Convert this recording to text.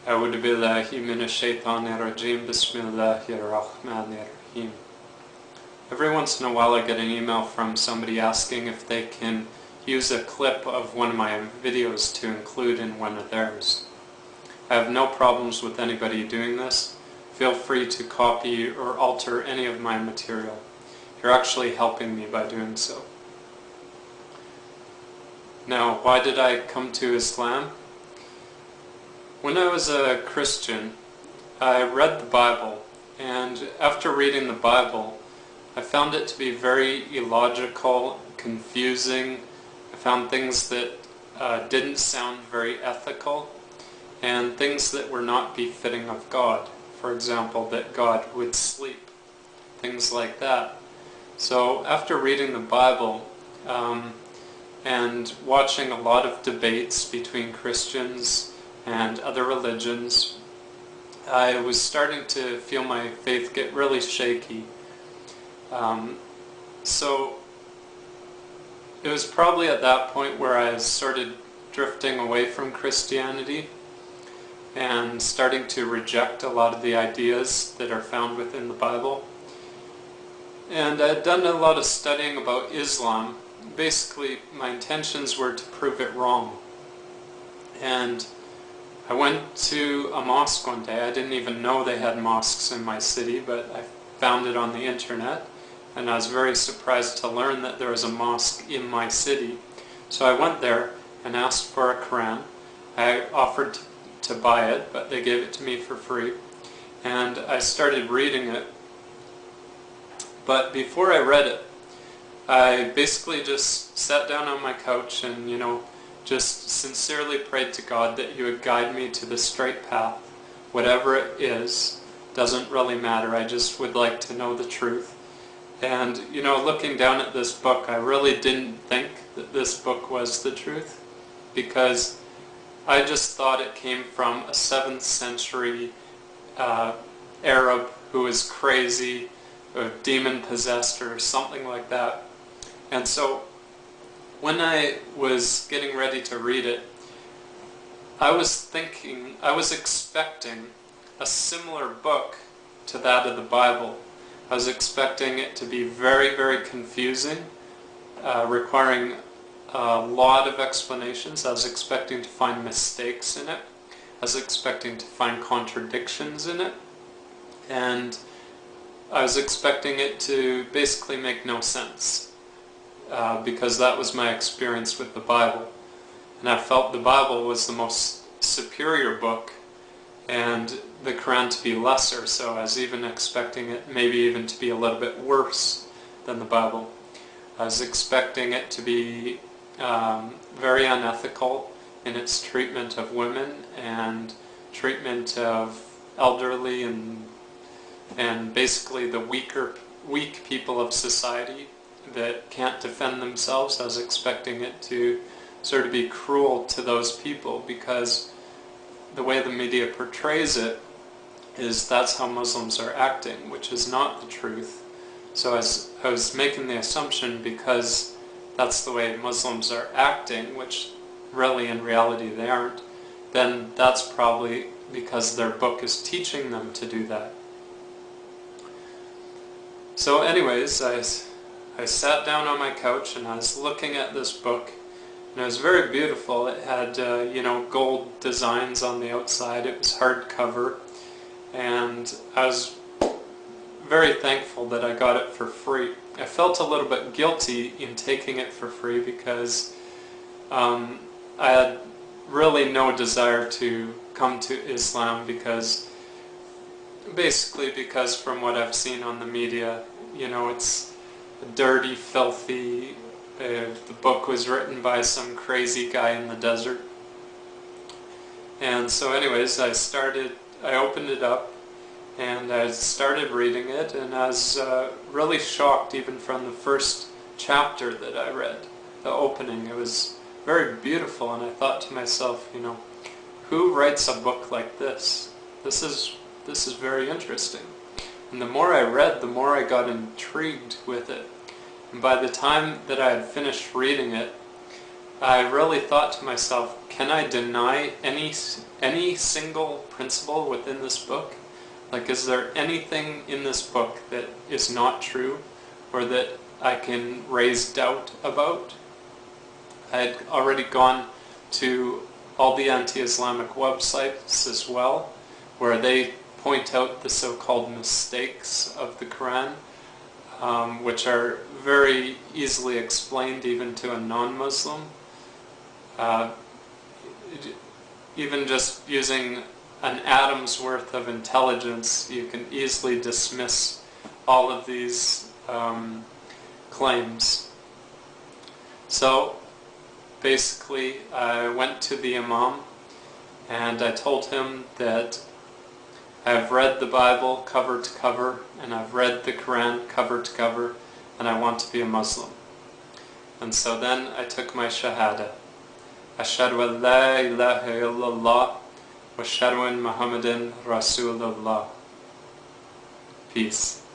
أعوذ بالله من الشيطان الرجيم بسم الله الرحمن الرحيم. Every once in a while I get an email from somebody asking if they can use a clip of one of my videos to include in one of theirs. I have no problems with anybody doing this. Feel free to copy or alter any of my material. You're actually helping me by doing so. Now, why did I come to Islam? When I was a Christian, I read the Bible, and after reading the Bible, I found it to be very illogical, confusing. I found things that didn't sound very ethical, and things that were not befitting of God. For example, that God would sleep, things like that. So after reading the Bible and watching a lot of debates between Christians and other religions, I was starting to feel my faith get really shaky. So it was probably at that point where I started drifting away from Christianity and starting to reject a lot of the ideas that are found within the Bible. And I had done a lot of studying about Islam. Basically, my intentions were to prove it wrong. And I went to a mosque one day. I didn't even know they had mosques in my city, but I found it on the internet, and I was very surprised to learn that there was a mosque in my city. So I went there and asked for a Quran. I offered to buy it, but they gave it to me for free, and I started reading it. But before I read it, I basically just sat down on my couch and, just sincerely prayed to God that He would guide me to the straight path. Whatever it is, doesn't really matter. I just would like to know the truth. And, looking down at this book, I really didn't think that this book was the truth, because I just thought it came from a 7th century Arab who was crazy, or demon-possessed, or something like that. And so, when I was getting ready to read it, I was expecting a similar book to that of the Bible. I was expecting it to be very, very confusing, requiring a lot of explanations. I was expecting to find mistakes in it. I was expecting to find contradictions in it. And I was expecting it to basically make no sense. Because that was my experience with the Bible. And I felt the Bible was the most superior book and the Quran to be lesser, so I was even expecting it maybe even to be a little bit worse than the Bible. I was expecting it to be very unethical in its treatment of women and treatment of elderly and basically the weak people of society that can't defend themselves. I was expecting it to sort of be cruel to those people, because the way the media portrays it is that's how Muslims are acting, which is not the truth. So I was making the assumption, because that's the way Muslims are acting, which really in reality they aren't, then that's probably because their book is teaching them to do that. So anyways, I sat down on my couch and I was looking at this book, and it was very beautiful. It had, gold designs on the outside. It was hardcover, and I was very thankful that I got it for free. I felt a little bit guilty in taking it for free, because I had really no desire to come to Islam, basically because from what I've seen on the media, it's dirty, filthy. The book was written by some crazy guy in the desert. And so anyways, I opened it up and I started reading it, and I was really shocked even from the first chapter that I read, the opening. It was very beautiful, and I thought to myself, who writes a book like this? This is very interesting. And the more I read, the more I got intrigued with it. And by the time that I had finished reading it, I really thought to myself, can I deny any single principle within this book? Like, is there anything in this book that is not true, or that I can raise doubt about? I had already gone to all the anti-Islamic websites as well, where they point out the so-called mistakes of the Quran, which are very easily explained even to a non-Muslim. Even just using an atom's worth of intelligence, you can easily dismiss all of these claims. So basically, I went to the Imam and I told him that I've read the Bible cover to cover, and I've read the Quran cover to cover, and I want to be a Muslim. And so then I took my Shahada. Ashhadu an la ilaha illallah wa ashhadu anna Muhammadan Rasulullah. Peace.